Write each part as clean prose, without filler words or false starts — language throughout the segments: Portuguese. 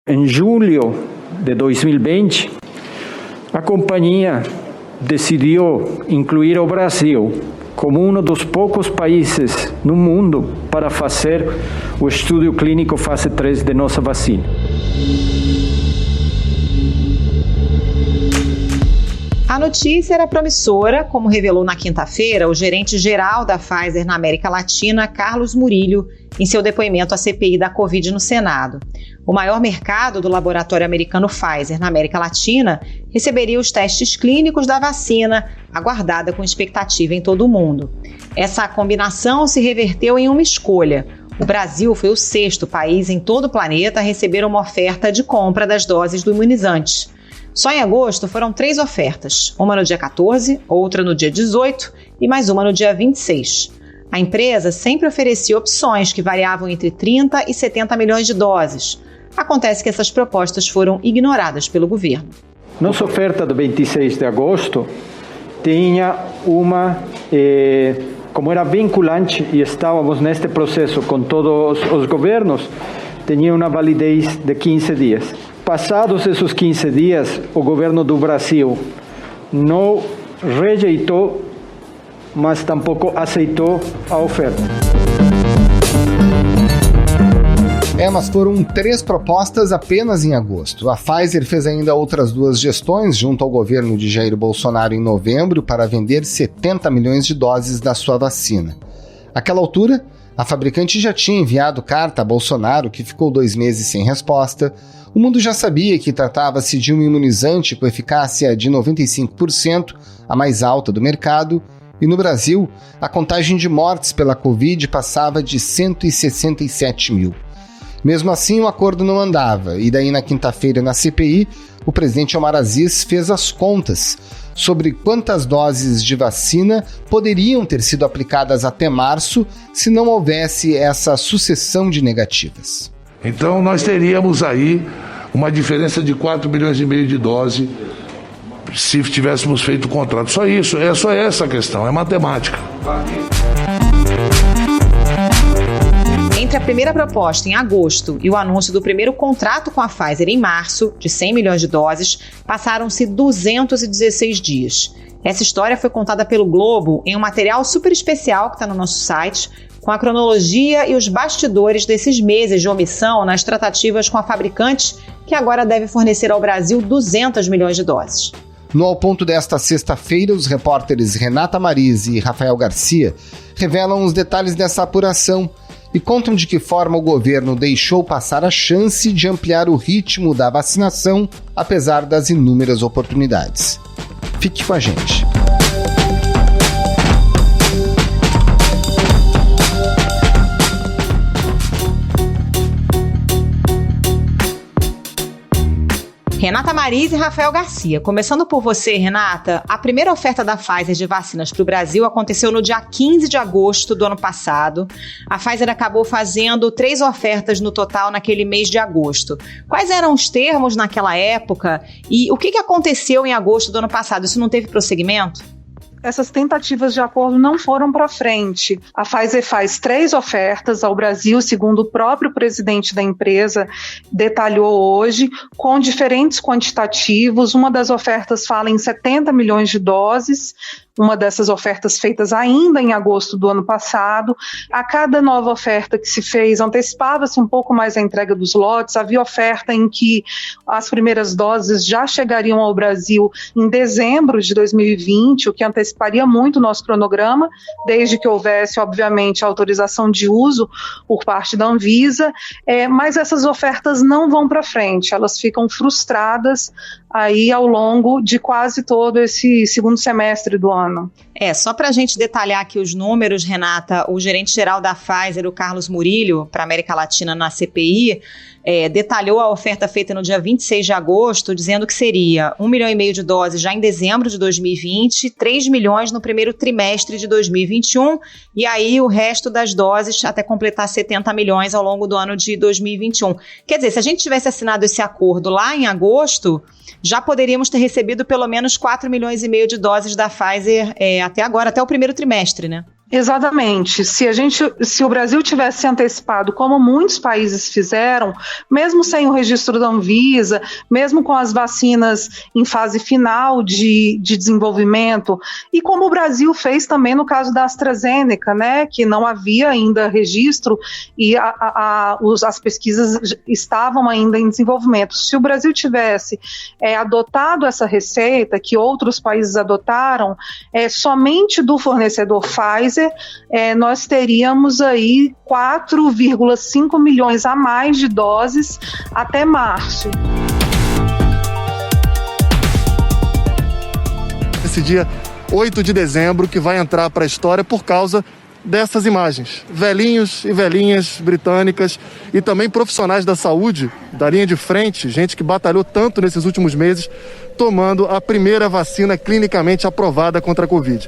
Em julho de 2020, a companhia decidiu incluir o Brasil como um dos poucos países no mundo para fazer o estudo clínico fase 3 de nossa vacina. A notícia era promissora, como revelou na quinta-feira o gerente-geral da Pfizer na América Latina, Carlos Murillo, em seu depoimento à CPI da Covid no Senado. O maior mercado do laboratório americano Pfizer na América Latina receberia os testes clínicos da vacina, aguardada com expectativa em todo o mundo. Essa combinação se reverteu em uma escolha. O Brasil foi o 6º país em todo o planeta a receber uma oferta de compra das doses do imunizante. Só em agosto foram 3 ofertas, uma no dia 14, outra no dia 18 e mais uma no dia 26. A empresa sempre oferecia opções que variavam entre 30 e 70 milhões de doses. Acontece que essas propostas foram ignoradas pelo governo. Nossa oferta do 26 de agosto tinha uma, como era vinculante e estávamos neste processo com todos os governos, tinha uma validez de 15 dias. Passados esses 15 dias, o governo do Brasil não rejeitou, mas tampouco aceitou a oferta. Mas foram 3 propostas apenas em agosto. A Pfizer fez ainda outras 2 gestões junto ao governo de Jair Bolsonaro em novembro para vender 70 milhões de doses da sua vacina. Àquela altura, a fabricante já tinha enviado carta a Bolsonaro, que ficou 2 meses sem resposta. O mundo já sabia que tratava-se de um imunizante com eficácia de 95%, a mais alta do mercado, e no Brasil, a contagem de mortes pela Covid passava de 167 mil. Mesmo assim, o acordo não andava, e daí na quinta-feira na CPI, o presidente Omar Aziz fez as contas sobre quantas doses de vacina poderiam ter sido aplicadas até março se não houvesse essa sucessão de negativas. Então nós teríamos aí uma diferença de 4 milhões e meio de doses se tivéssemos feito o contrato. Só isso, é só essa a questão, é matemática. Entre a primeira proposta em agosto e o anúncio do primeiro contrato com a Pfizer em março, de 100 milhões de doses, passaram-se 216 dias. Essa história foi contada pelo Globo em um material super especial que está no nosso site, com a cronologia e os bastidores desses meses de omissão nas tratativas com a fabricante, que agora deve fornecer ao Brasil 200 milhões de doses. No Ao Ponto desta sexta-feira, os repórteres Renata Marise e Rafael Garcia revelam os detalhes dessa apuração e contam de que forma o governo deixou passar a chance de ampliar o ritmo da vacinação, apesar das inúmeras oportunidades. Fique com a gente. Renata Marise e Rafael Garcia. Começando por você, Renata, a primeira oferta da Pfizer de vacinas para o Brasil aconteceu no dia 15 de agosto do ano passado. A Pfizer acabou fazendo 3 ofertas no total naquele mês de agosto. Quais eram os termos naquela época e o que aconteceu em agosto do ano passado? Isso não teve prosseguimento? Essas tentativas de acordo não foram para frente. A Pfizer faz 3 ofertas ao Brasil, segundo o próprio presidente da empresa detalhou hoje, com diferentes quantitativos. Uma das ofertas fala em 70 milhões de doses, uma dessas ofertas feitas ainda em agosto do ano passado. A cada nova oferta que se fez, antecipava-se um pouco mais a entrega dos lotes. Havia oferta em que as primeiras doses já chegariam ao Brasil em dezembro de 2020, o que anteciparia muito o nosso cronograma, desde que houvesse, obviamente, a autorização de uso por parte da Anvisa, mas essas ofertas não vão para frente, elas ficam frustradas aí ao longo de quase todo esse segundo semestre do ano. Só para a gente detalhar aqui os números, Renata, o gerente-geral da Pfizer, o Carlos Murillo, para a América Latina na CPI, detalhou a oferta feita no dia 26 de agosto, dizendo que seria 1,5 milhão de doses já em dezembro de 2020, 3 milhões no primeiro trimestre de 2021, e aí o resto das doses até completar 70 milhões ao longo do ano de 2021. Quer dizer, se a gente tivesse assinado esse acordo lá em agosto, já poderíamos ter recebido pelo menos 4 milhões e meio de doses da Pfizer até agora, até o primeiro trimestre, né? Exatamente. Se o Brasil tivesse se antecipado, como muitos países fizeram, mesmo sem o registro da Anvisa, mesmo com as vacinas em fase final de desenvolvimento, e como o Brasil fez também no caso da AstraZeneca, né, que não havia ainda registro e as pesquisas estavam ainda em desenvolvimento. Se o Brasil tivesse adotado essa receita que outros países adotaram, somente do fornecedor Pfizer, nós teríamos aí 4,5 milhões a mais de doses até março. Esse dia 8 de dezembro que vai entrar para a história por causa dessas imagens. Velhinhos e velhinhas britânicas e também profissionais da saúde, da linha de frente, gente que batalhou tanto nesses últimos meses, tomando a primeira vacina clinicamente aprovada contra a Covid.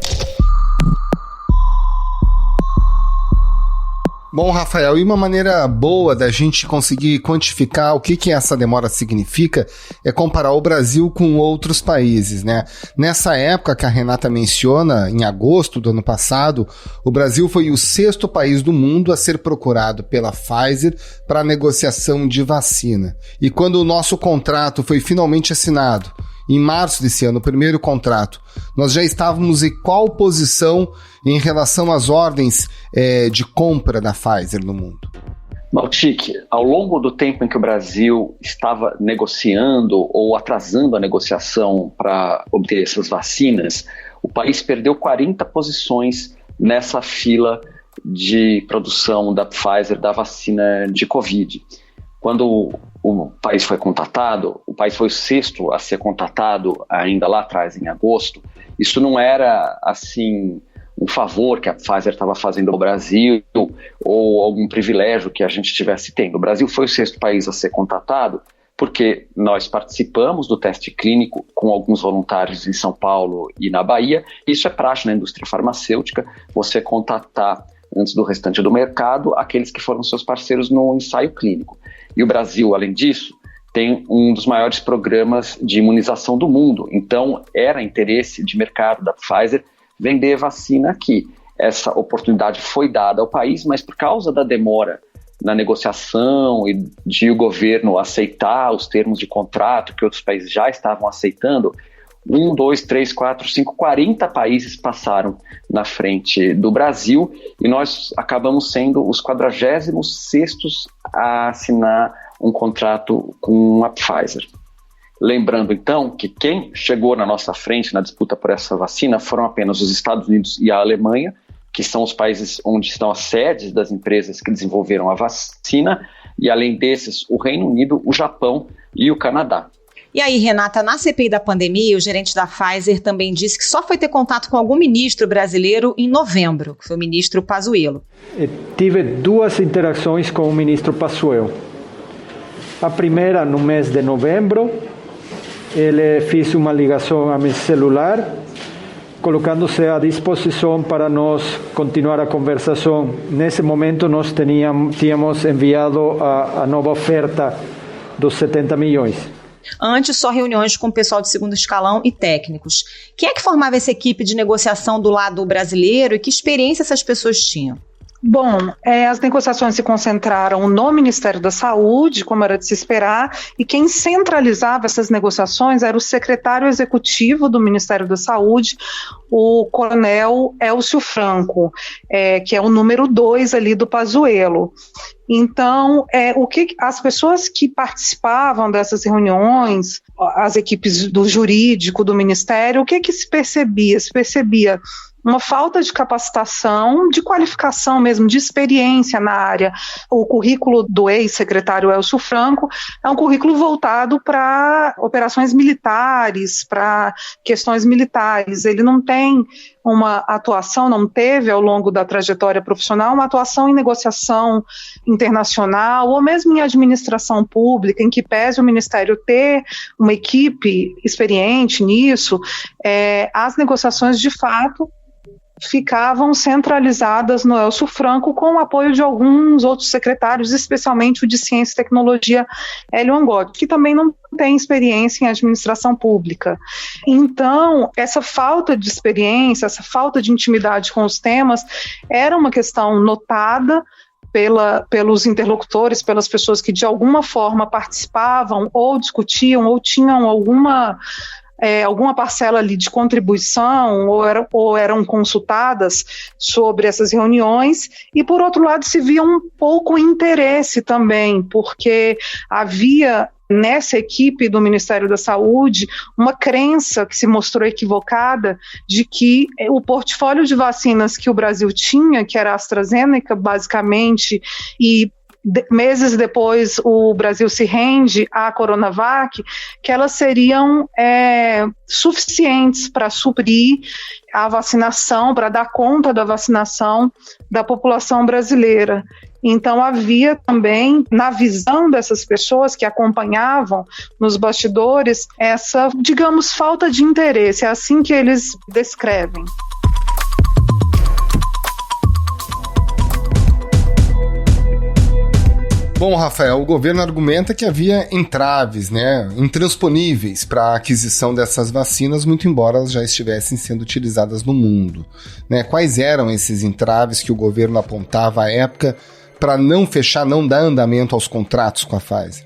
Bom, Rafael, e uma maneira boa da gente conseguir quantificar o que essa demora significa é comparar o Brasil com outros países, né? Nessa época que a Renata menciona, em agosto do ano passado, o Brasil foi o 6º país do mundo a ser procurado pela Pfizer para negociação de vacina. E quando o nosso contrato foi finalmente assinado, em março desse ano, o primeiro contrato, nós já estávamos em qual posição em relação às ordens de compra da Pfizer no mundo? Maltic, ao longo do tempo em que o Brasil estava negociando ou atrasando a negociação para obter essas vacinas, o país perdeu 40 posições nessa fila de produção da Pfizer da vacina de Covid. Quando o país foi contatado, o país foi o 6º a ser contatado ainda lá atrás, em agosto. Isso não era, assim, um favor que a Pfizer estava fazendo ao Brasil ou algum privilégio que a gente estivesse tendo. O Brasil foi o 6º país a ser contatado porque nós participamos do teste clínico com alguns voluntários em São Paulo e na Bahia. Isso é praxe na indústria farmacêutica, você contatar antes do restante do mercado aqueles que foram seus parceiros no ensaio clínico. E o Brasil, além disso, tem um dos maiores programas de imunização do mundo. Então, era interesse de mercado da Pfizer vender vacina aqui. Essa oportunidade foi dada ao país, mas por causa da demora na negociação e de o governo aceitar os termos de contrato que outros países já estavam aceitando, 1, 2, 3, 4, 5, 40 países passaram na frente do Brasil e nós acabamos sendo os 46º a assinar um contrato com a Pfizer. Lembrando, então, que quem chegou na nossa frente na disputa por essa vacina foram apenas os Estados Unidos e a Alemanha, que são os países onde estão as sedes das empresas que desenvolveram a vacina, e além desses, o Reino Unido, o Japão e o Canadá. E aí, Renata, na CPI da pandemia, o gerente da Pfizer também disse que só foi ter contato com algum ministro brasileiro em novembro, que foi o ministro Pazuello. Tive 2 interações com o ministro Pazuello. A primeira, no mês de novembro, ele fez uma ligação a meu celular, colocando-se à disposição para nós continuar a conversação. Nesse momento, nós tínhamos enviado a nova oferta dos 70 milhões. Antes, só reuniões com o pessoal de segundo escalão e técnicos. Quem é que formava essa equipe de negociação do lado brasileiro e que experiência essas pessoas tinham? Bom, as negociações se concentraram no Ministério da Saúde, como era de se esperar, e quem centralizava essas negociações era o secretário executivo do Ministério da Saúde, o coronel Elcio Franco, que é o número 2 ali do Pazuello. Então, as pessoas que participavam dessas reuniões, as equipes do jurídico, do Ministério, o que se percebia? Se percebia uma falta de capacitação, de qualificação mesmo, de experiência na área. O currículo do ex-secretário Elcio Franco é um currículo voltado para operações militares, para questões militares. Ele não tem uma atuação, não teve ao longo da trajetória profissional, uma atuação em negociação internacional ou mesmo em administração pública, em que pese o Ministério ter uma equipe experiente nisso, as negociações de fato ficavam centralizadas no Élcio Franco com o apoio de alguns outros secretários, especialmente o de Ciência e Tecnologia, Hélio Angotti, que também não tem experiência em administração pública. Então, essa falta de experiência, essa falta de intimidade com os temas era uma questão notada pelos interlocutores, pelas pessoas que de alguma forma participavam ou discutiam ou tinham alguma parcela ali de contribuição ou eram consultadas sobre essas reuniões, e por outro lado se via um pouco interesse também, porque havia nessa equipe do Ministério da Saúde uma crença que se mostrou equivocada de que o portfólio de vacinas que o Brasil tinha, que era a AstraZeneca basicamente, e meses depois o Brasil se rende à Coronavac, que elas seriam suficientes para suprir a vacinação, para dar conta da vacinação da população brasileira. Então havia também, na visão dessas pessoas que acompanhavam nos bastidores, essa, digamos, falta de interesse, é assim que eles descrevem. Bom, Rafael, o governo argumenta que havia entraves, intransponíveis para a aquisição dessas vacinas, muito embora elas já estivessem sendo utilizadas no mundo. Quais eram esses entraves que o governo apontava à época para não fechar, não dar andamento aos contratos com a Pfizer?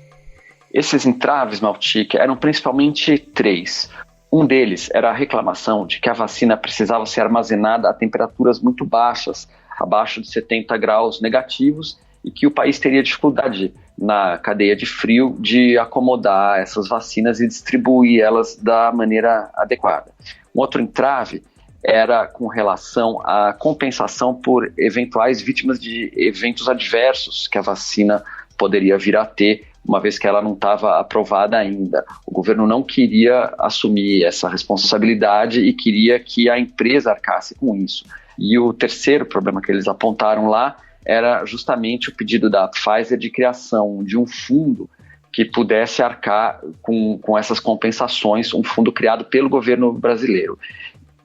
Esses entraves, Maltic, eram principalmente 3. Um deles era a reclamação de que a vacina precisava ser armazenada a temperaturas muito baixas, abaixo de 70 graus negativos, e que o país teria dificuldade na cadeia de frio de acomodar essas vacinas e distribuir elas da maneira adequada. Um outro entrave era com relação à compensação por eventuais vítimas de eventos adversos que a vacina poderia vir a ter, uma vez que ela não estava aprovada ainda. O governo não queria assumir essa responsabilidade e queria que a empresa arcasse com isso. E o terceiro problema que eles apontaram lá era justamente o pedido da Pfizer de criação de um fundo que pudesse arcar com essas compensações, um fundo criado pelo governo brasileiro.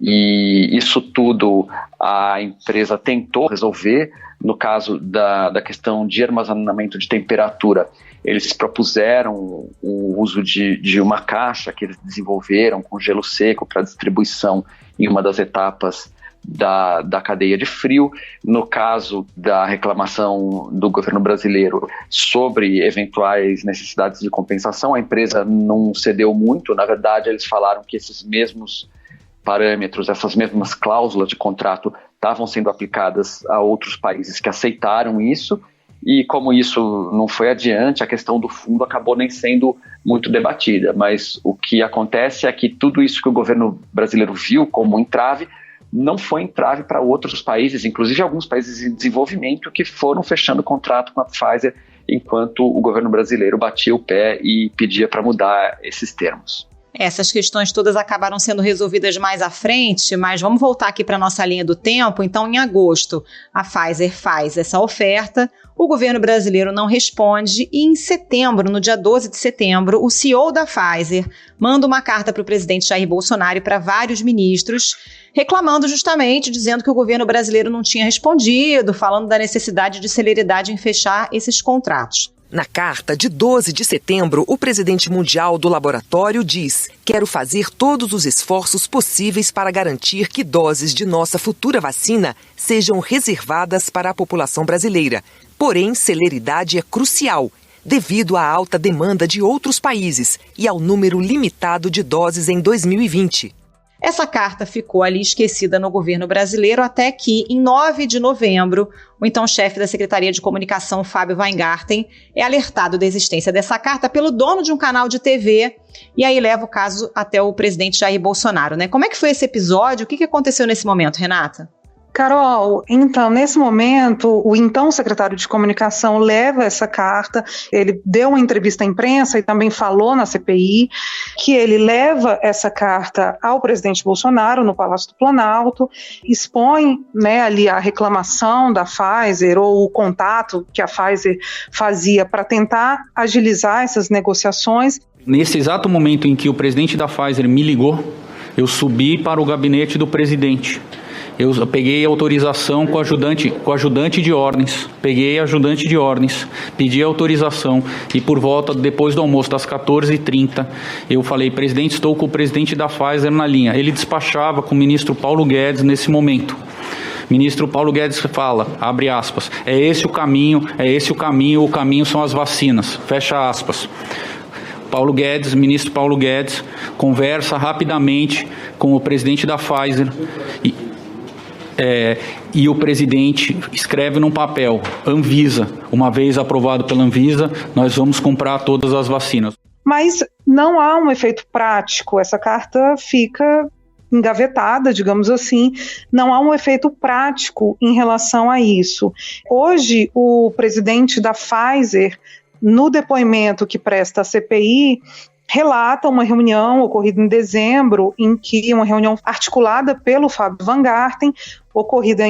E isso tudo a empresa tentou resolver. No caso da questão de armazenamento de temperatura, eles propuseram o uso de uma caixa que eles desenvolveram com gelo seco para distribuição em uma das etapas da cadeia de frio. No caso da reclamação do governo brasileiro sobre eventuais necessidades de compensação, a empresa não cedeu muito. Na verdade, eles falaram que esses mesmos parâmetros, essas mesmas cláusulas de contrato estavam sendo aplicadas a outros países que aceitaram isso, e como isso não foi adiante, a questão do fundo acabou nem sendo muito debatida. Mas o que acontece é que tudo isso que o governo brasileiro viu como entrave não foi entrave para outros países, inclusive alguns países em desenvolvimento, que foram fechando contrato com a Pfizer, enquanto o governo brasileiro batia o pé e pedia para mudar esses termos. Essas questões todas acabaram sendo resolvidas mais à frente, mas vamos voltar aqui para a nossa linha do tempo. Então, em agosto, a Pfizer faz essa oferta, o governo brasileiro não responde e em setembro, no dia 12 de setembro, o CEO da Pfizer manda uma carta para o presidente Jair Bolsonaro e para vários ministros, reclamando justamente, dizendo que o governo brasileiro não tinha respondido, falando da necessidade de celeridade em fechar esses contratos. Na carta de 12 de setembro, o presidente mundial do laboratório diz: quero fazer todos os esforços possíveis para garantir que doses de nossa futura vacina sejam reservadas para a população brasileira. Porém, celeridade é crucial, devido à alta demanda de outros países e ao número limitado de doses em 2020. Essa carta ficou ali esquecida no governo brasileiro até que, em 9 de novembro, o então chefe da Secretaria de Comunicação, Fábio Weingarten, é alertado da existência dessa carta pelo dono de um canal de TV e aí leva o caso até o presidente Jair Bolsonaro, né? Como é que foi esse episódio? O que aconteceu nesse momento, Renata? Carol, então, nesse momento, o então secretário de Comunicação leva essa carta, ele deu uma entrevista à imprensa e também falou na CPI que ele leva essa carta ao presidente Bolsonaro no Palácio do Planalto, expõe, ali a reclamação da Pfizer ou o contato que a Pfizer fazia para tentar agilizar essas negociações. Nesse exato momento em que o presidente da Pfizer me ligou, eu subi para o gabinete do presidente. Eu peguei autorização com ajudante de ordens. Peguei ajudante de ordens, pedi autorização e por volta, depois do almoço, das 14h30, eu falei: presidente, estou com o presidente da Pfizer na linha. Ele despachava com o ministro Paulo Guedes nesse momento. Ministro Paulo Guedes fala, abre aspas, é esse o caminho, o caminho são as vacinas, fecha aspas. Ministro Paulo Guedes conversa rapidamente com o presidente da Pfizer e o presidente escreve num papel: Anvisa, uma vez aprovado pela Anvisa, nós vamos comprar todas as vacinas. Mas não há um efeito prático, essa carta fica engavetada, digamos assim, não há um efeito prático em relação a isso. Hoje, o presidente da Pfizer, no depoimento que presta à CPI, relata uma reunião ocorrida em dezembro, uma reunião articulada pelo Fábio Van Garten, ocorrida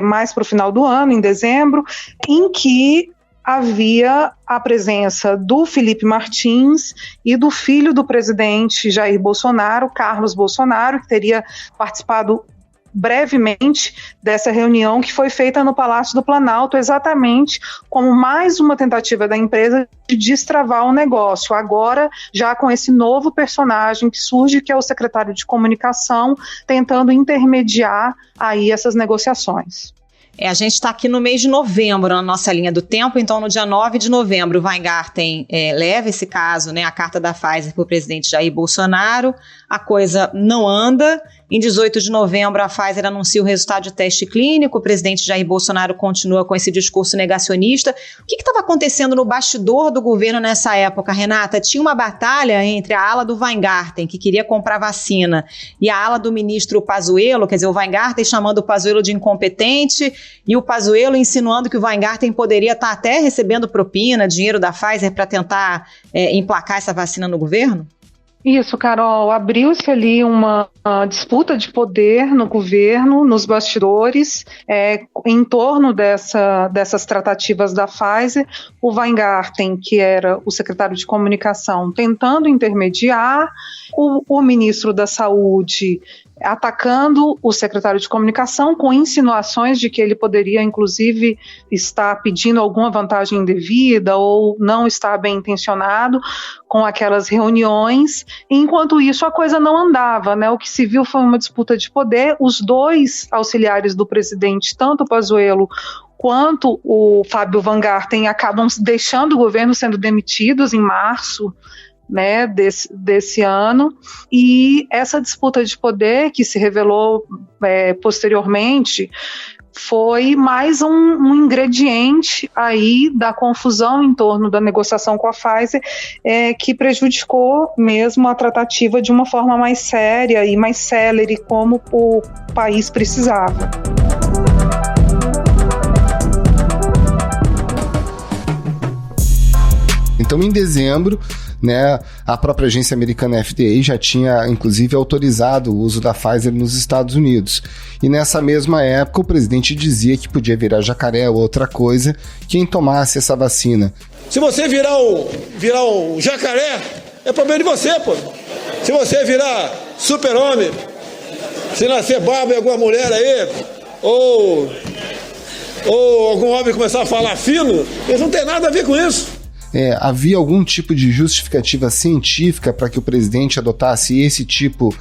mais para o final do ano, em dezembro, em que havia a presença do Felipe Martins e do filho do presidente Jair Bolsonaro, Carlos Bolsonaro, que teria participado brevemente dessa reunião que foi feita no Palácio do Planalto, exatamente como mais uma tentativa da empresa de destravar o negócio, agora já com esse novo personagem que surge, que é o secretário de comunicação, tentando intermediar aí essas negociações. A gente está aqui no mês de novembro, na nossa linha do tempo, então no dia 9 de novembro o Weingarten leva esse caso, a carta da Pfizer para o presidente Jair Bolsonaro, a coisa não anda. Em 18 de novembro, a Pfizer anuncia o resultado de teste clínico, o presidente Jair Bolsonaro continua com esse discurso negacionista. O que estava acontecendo no bastidor do governo nessa época, Renata? Tinha uma batalha entre a ala do Weingarten, que queria comprar vacina, e a ala do ministro Pazuello, quer dizer, o Weingarten chamando o Pazuello de incompetente, e o Pazuello insinuando que o Weingarten poderia estar até recebendo propina, dinheiro da Pfizer, para tentar emplacar essa vacina no governo? Isso, Carol, abriu-se ali uma disputa de poder no governo, nos bastidores, em torno dessas tratativas da Pfizer. O Weingarten, que era o secretário de comunicação, tentando intermediar, o ministro da Saúde atacando o secretário de comunicação com insinuações de que ele poderia, inclusive, estar pedindo alguma vantagem indevida ou não estar bem intencionado com aquelas reuniões. Enquanto isso, a coisa não andava, O que se viu foi uma disputa de poder. Os dois auxiliares do presidente, tanto o Pazuello quanto o Fábio Van Garten, acabam deixando o governo, sendo demitidos em março desse ano, e essa disputa de poder que se revelou posteriormente foi mais um ingrediente aí da confusão em torno da negociação com a Pfizer, que prejudicou mesmo a tratativa de uma forma mais séria e mais célere, como o país precisava. Então, em dezembro, a própria agência americana FDA já tinha, inclusive, autorizado o uso da Pfizer nos Estados Unidos. E nessa mesma época, o presidente dizia que podia virar jacaré ou outra coisa quem tomasse essa vacina. Se você virar um jacaré, é problema de você, pô. Se você virar super-homem, se nascer barba em alguma mulher aí, ou algum homem começar a falar fino, eles não tem nada a ver com isso. Havia algum tipo de justificativa científica para que o presidente adotasse esse tipo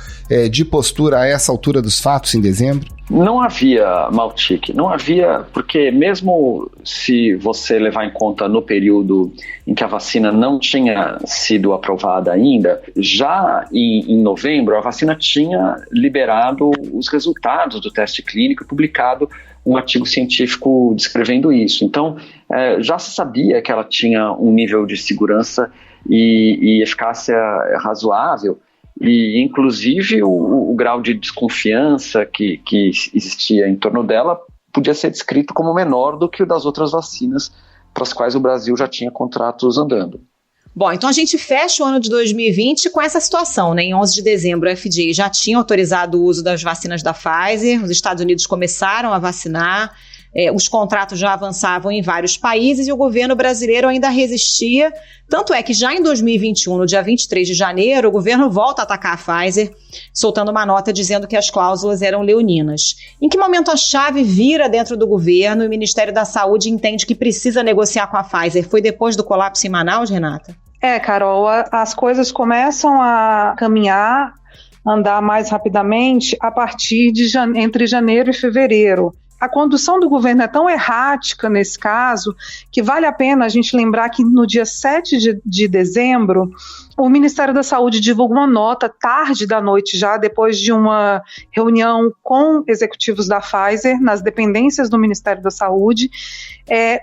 de postura a essa altura dos fatos em dezembro? Não havia, Maltic, não havia, porque mesmo se você levar em conta no período em que a vacina não tinha sido aprovada ainda, já em novembro a vacina tinha liberado os resultados do teste clínico e publicado um artigo científico descrevendo isso. Então, já se sabia que ela tinha um nível de segurança e eficácia razoável, e inclusive o grau de desconfiança que existia em torno dela podia ser descrito como menor do que o das outras vacinas para as quais o Brasil já tinha contratos andando. Bom, então a gente fecha o ano de 2020 com essa situação, Em 11 de dezembro, o FDA já tinha autorizado o uso das vacinas da Pfizer, os Estados Unidos começaram a vacinar, Os contratos já avançavam em vários países e o governo brasileiro ainda resistia. Tanto é que já em 2021, no dia 23 de janeiro, o governo volta a atacar a Pfizer, soltando uma nota dizendo que as cláusulas eram leoninas. Em que momento a chave vira dentro do governo e o Ministério da Saúde entende que precisa negociar com a Pfizer? Foi depois do colapso em Manaus, Renata? Carol, as coisas começam a caminhar, andar mais rapidamente a partir de entre janeiro e fevereiro. A condução do governo é tão errática nesse caso que vale a pena a gente lembrar que no dia 7 de dezembro, o Ministério da Saúde divulgou uma nota tarde da noite já, depois de uma reunião com executivos da Pfizer nas dependências do Ministério da Saúde,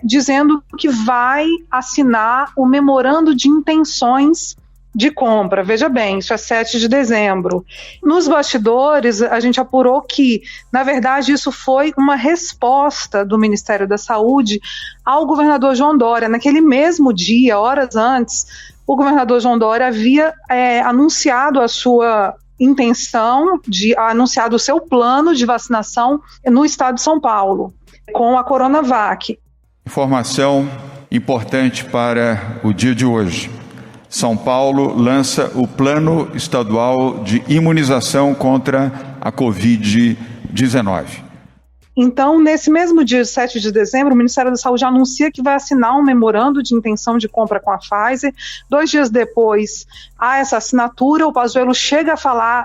dizendo que vai assinar o memorando de intenções de compra. Veja bem, isso é 7 de dezembro. Nos bastidores, a gente apurou que, na verdade, isso foi uma resposta do Ministério da Saúde ao governador João Dória. Naquele mesmo dia, horas antes, o governador João Dória havia anunciado a sua intenção, anunciado o seu plano de vacinação no estado de São Paulo, com a Coronavac. Informação importante para o dia de hoje. São Paulo lança o Plano Estadual de Imunização contra a Covid-19. Então, nesse mesmo dia, 7 de dezembro, o Ministério da Saúde anuncia que vai assinar um memorando de intenção de compra com a Pfizer. 2 dias depois, há essa assinatura, o Pazuello chega a falar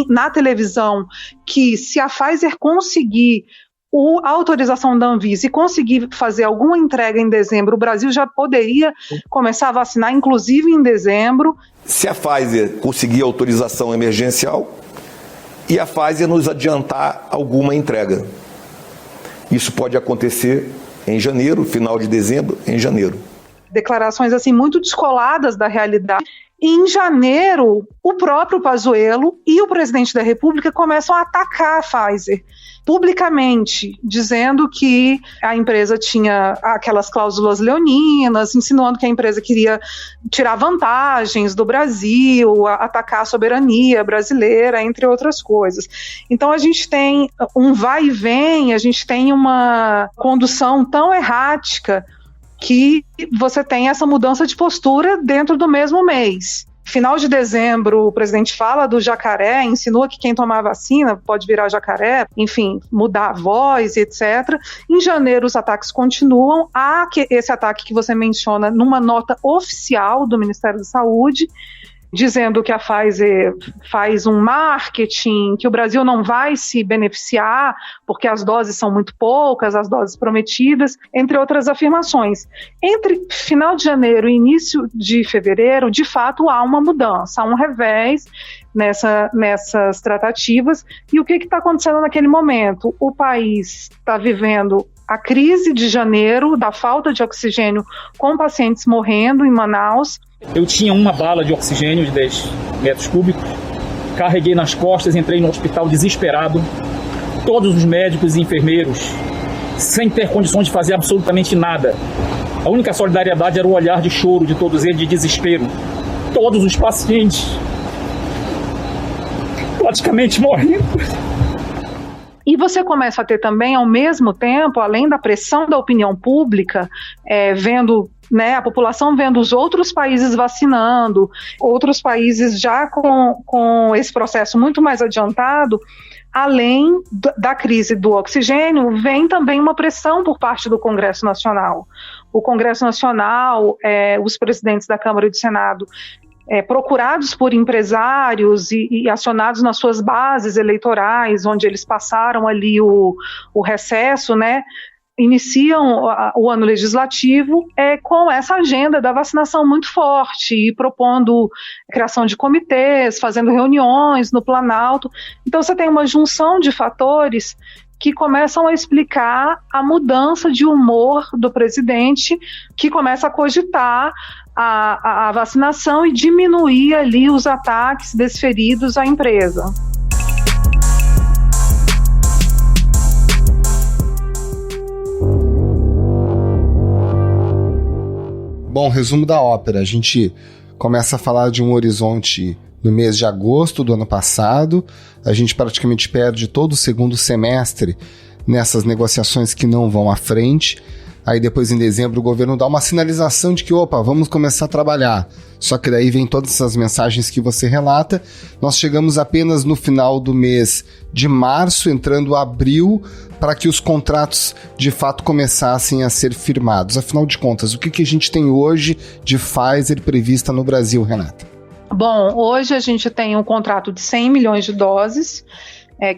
na televisão que se a Pfizer conseguir a autorização da Anvisa e conseguir fazer alguma entrega em dezembro, o Brasil já poderia começar a vacinar, inclusive em dezembro. Se a Pfizer conseguir autorização emergencial e a Pfizer nos adiantar alguma entrega. Isso pode acontecer em janeiro, final de dezembro, em janeiro. Declarações assim muito descoladas da realidade. E em janeiro, o próprio Pazuello e o presidente da República começam a atacar a Pfizer publicamente, dizendo que a empresa tinha aquelas cláusulas leoninas, insinuando que a empresa queria tirar vantagens do Brasil, atacar a soberania brasileira, entre outras coisas. Então a gente tem um vai e vem, a gente tem uma condução tão errática que você tem essa mudança de postura dentro do mesmo mês. Final de dezembro, o presidente fala do jacaré, insinua que quem tomar vacina pode virar jacaré, enfim, mudar a voz, etc. Em janeiro, os ataques continuam. Há esse ataque que você menciona numa nota oficial do Ministério da Saúde, dizendo que a Pfizer faz um marketing, que o Brasil não vai se beneficiar porque as doses são muito poucas, as doses prometidas, entre outras afirmações. Entre final de janeiro e início de fevereiro, de fato, há uma mudança, há um revés nessas tratativas. E o que está acontecendo naquele momento? O país está vivendo a crise de janeiro, da falta de oxigênio, com pacientes morrendo em Manaus. Eu tinha uma bala de oxigênio de 10 metros cúbicos, carreguei nas costas, entrei no hospital desesperado, todos os médicos e enfermeiros, sem ter condições de fazer absolutamente nada. A única solidariedade era o olhar de choro de todos eles, de desespero. Todos os pacientes praticamente morrendo. E você começa a ter também, ao mesmo tempo, além da pressão da opinião pública, vendo, a população vendo os outros países vacinando, outros países já com esse processo muito mais adiantado, além da crise do oxigênio, vem também uma pressão por parte do Congresso Nacional. O Congresso Nacional, os presidentes da Câmara e do Senado, procurados por empresários e acionados nas suas bases eleitorais, onde eles passaram ali o recesso, iniciam o ano legislativo com essa agenda da vacinação muito forte e propondo criação de comitês, fazendo reuniões no Planalto. Então você tem uma junção de fatores que começam a explicar a mudança de humor do presidente, que começa a cogitar a vacinação e diminuir ali os ataques desferidos à empresa. Bom, resumo da ópera. A gente começa a falar de um horizonte no mês de agosto do ano passado. A gente praticamente perde todo o segundo semestre nessas negociações que não vão à frente. Aí depois, em dezembro, o governo dá uma sinalização de que, vamos começar a trabalhar. Só que daí vem todas essas mensagens que você relata. Nós chegamos apenas no final do mês de março, entrando abril, para que os contratos de fato começassem a ser firmados. Afinal de contas, o que a gente tem hoje de Pfizer prevista no Brasil, Renata? Bom, hoje a gente tem um contrato de 100 milhões de doses,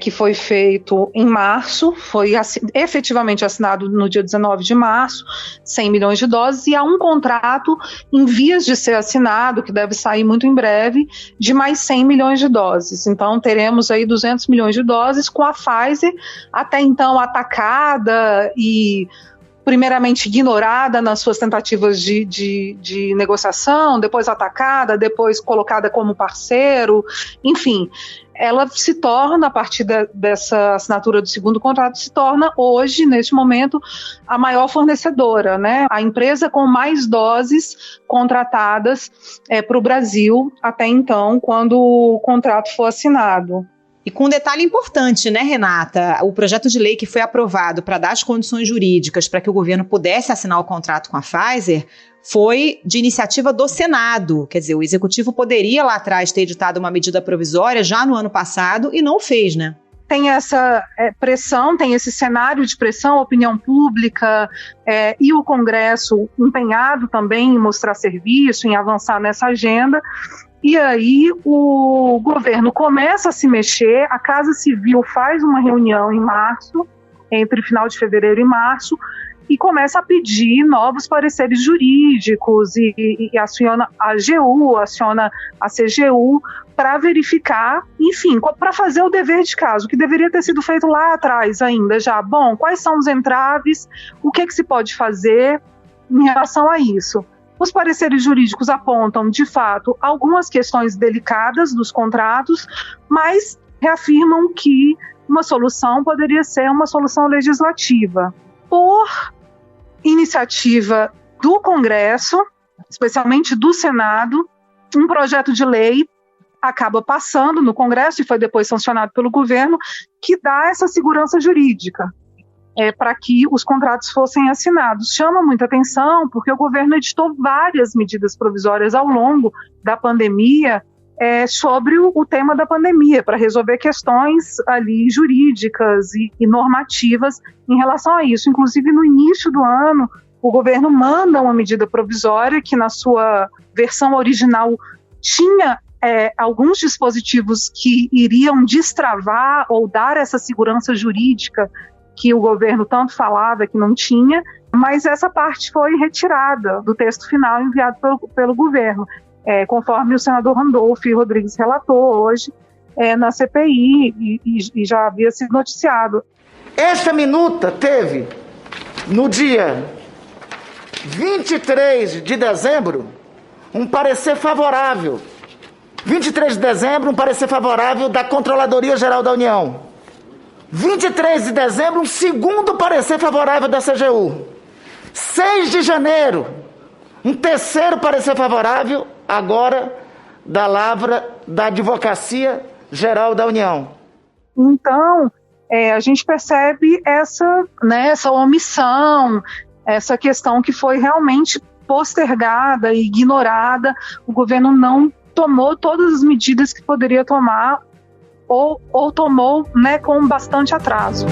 que foi feito em março, foi efetivamente assinado no dia 19 de março, 100 milhões de doses, e há um contrato em vias de ser assinado, que deve sair muito em breve, de mais 100 milhões de doses. Então teremos aí 200 milhões de doses com a Pfizer, até então atacada e primeiramente ignorada nas suas tentativas de negociação, depois atacada, depois colocada como parceiro, enfim. Ela se torna, a partir dessa assinatura do segundo contrato, se torna hoje, neste momento, a maior fornecedora, né? A empresa com mais doses contratadas para o Brasil até então, quando o contrato for assinado. E com um detalhe importante, né, Renata? O projeto de lei que foi aprovado para dar as condições jurídicas para que o governo pudesse assinar o contrato com a Pfizer foi de iniciativa do Senado. Quer dizer, o Executivo poderia lá atrás ter editado uma medida provisória já no ano passado e não fez, né? Tem essa pressão, tem esse cenário de pressão, opinião pública e o Congresso empenhado também em mostrar serviço, em avançar nessa agenda. E aí o governo começa a se mexer, a Casa Civil faz uma reunião em março, entre final de fevereiro e março, e começa a pedir novos pareceres jurídicos e aciona a AGU, aciona a CGU para verificar, enfim, para fazer o dever de casa, o que deveria ter sido feito lá atrás ainda já. Bom, quais são os entraves, o que se pode fazer em relação a isso? Os pareceres jurídicos apontam, de fato, algumas questões delicadas dos contratos, mas reafirmam que uma solução poderia ser uma solução legislativa. Por iniciativa do Congresso, especialmente do Senado, um projeto de lei acaba passando no Congresso e foi depois sancionado pelo governo, que dá essa segurança jurídica para que os contratos fossem assinados. Chama muita atenção porque o governo editou várias medidas provisórias ao longo da pandemia sobre o tema da pandemia, para resolver questões ali jurídicas e normativas em relação a isso. Inclusive, no início do ano, o governo manda uma medida provisória que, na sua versão original, tinha alguns dispositivos que iriam destravar ou dar essa segurança jurídica que o governo tanto falava que não tinha, mas essa parte foi retirada do texto final enviado pelo governo, conforme o senador Randolph Rodrigues relatou hoje na CPI e já havia sido noticiado. Esta minuta teve, no dia 23 de dezembro, um parecer favorável. 23 de dezembro, um parecer favorável da Controladoria Geral da União. 23 de dezembro, um segundo parecer favorável da CGU. 6 de janeiro, um terceiro parecer favorável, agora, da Lavra da Advocacia Geral da União. Então, a gente percebe essa omissão, essa questão que foi realmente postergada e ignorada. O governo não tomou todas as medidas que poderia tomar ou tomou com bastante atraso.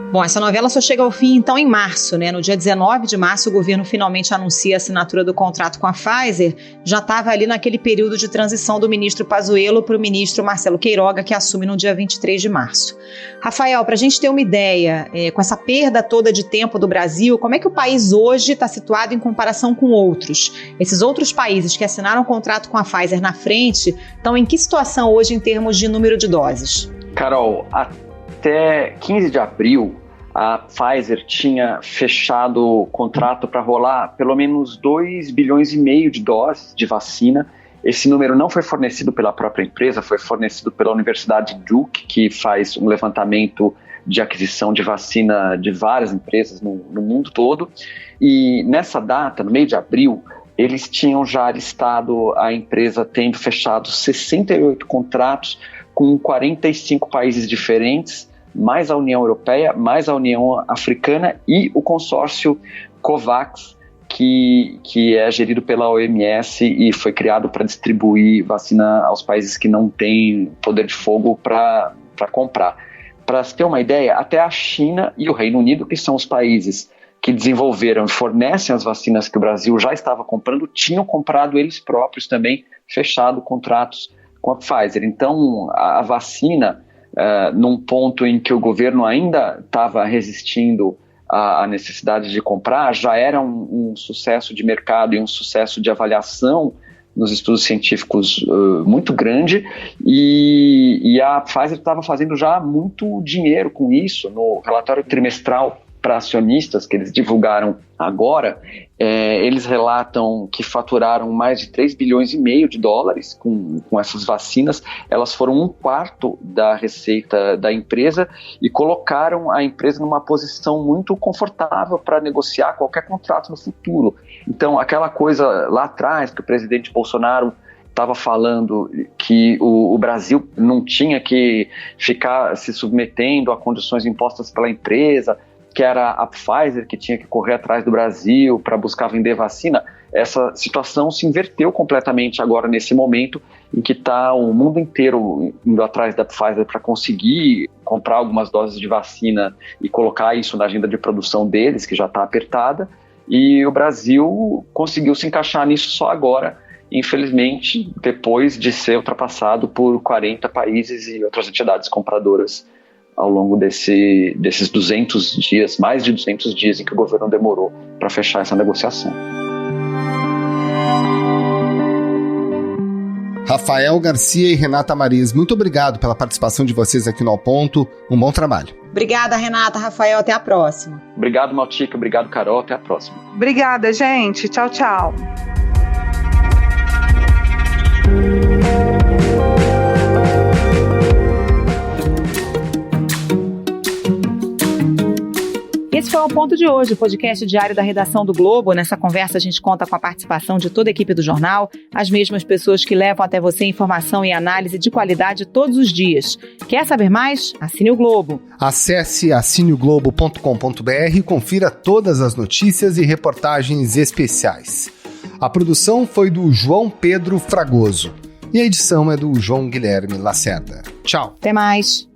Bom, essa novela só chega ao fim, então, em março, né? No dia 19 de março, o governo finalmente anuncia a assinatura do contrato com a Pfizer. Já estava ali naquele período de transição do ministro Pazuello para o ministro Marcelo Queiroga, que assume no dia 23 de março. Rafael, para a gente ter uma ideia, com essa perda toda de tempo do Brasil, como é que o país hoje está situado em comparação com outros? Esses outros países que assinaram o contrato com a Pfizer na frente, estão em que situação hoje em termos de número de doses? Carol, até 15 de abril, a Pfizer tinha fechado o contrato para rolar pelo menos 2,5 bilhões de doses de vacina. Esse número não foi fornecido pela própria empresa, foi fornecido pela Universidade Duke, que faz um levantamento de aquisição de vacina de várias empresas no mundo todo. E nessa data, no meio de abril, eles tinham já listado a empresa tendo fechado 68 contratos com 45 países diferentes, mais a União Europeia, mais a União Africana e o consórcio COVAX, que é gerido pela OMS e foi criado para distribuir vacina aos países que não têm poder de fogo para comprar. Para se ter uma ideia, até a China e o Reino Unido, que são os países que desenvolveram e fornecem as vacinas que o Brasil já estava comprando, tinham comprado eles próprios também, fechado contratos com a Pfizer. Então, a vacina, num ponto em que o governo ainda estava resistindo à necessidade de comprar, já era um sucesso de mercado e um sucesso de avaliação nos estudos científicos muito grande, e a Pfizer estava fazendo já muito dinheiro com isso. No relatório trimestral para acionistas que eles divulgaram agora, eles relatam que faturaram mais de 3 bilhões e meio de dólares com essas vacinas. Elas foram 1/4 da receita da empresa e colocaram a empresa numa posição muito confortável para negociar qualquer contrato no futuro. Então, aquela coisa lá atrás que o presidente Bolsonaro estava falando que o Brasil não tinha que ficar se submetendo a condições impostas pela empresa, que era a Pfizer que tinha que correr atrás do Brasil para buscar vender vacina, essa situação se inverteu completamente agora nesse momento em que está o mundo inteiro indo atrás da Pfizer para conseguir comprar algumas doses de vacina e colocar isso na agenda de produção deles, que já está apertada, e o Brasil conseguiu se encaixar nisso só agora, infelizmente, depois de ser ultrapassado por 40 países e outras entidades compradoras ao longo desses 200 dias, mais de 200 dias em que o governo demorou para fechar essa negociação. Rafael Garcia e Renata Mariz, muito obrigado pela participação de vocês aqui no Ao Ponto. Um bom trabalho. Obrigada, Renata. Rafael, até a próxima. Obrigado, Maltica. Obrigado, Carol. Até a próxima. Obrigada, gente. Tchau, tchau. Esse foi o Ponto de hoje, o podcast diário da redação do Globo. Nessa conversa a gente conta com a participação de toda a equipe do jornal, as mesmas pessoas que levam até você informação e análise de qualidade todos os dias. Quer saber mais? Assine o Globo. Acesse assineoglobo.com.br e confira todas as notícias e reportagens especiais. A produção foi do João Pedro Fragoso e a edição é do João Guilherme Lacerda. Tchau. Até mais.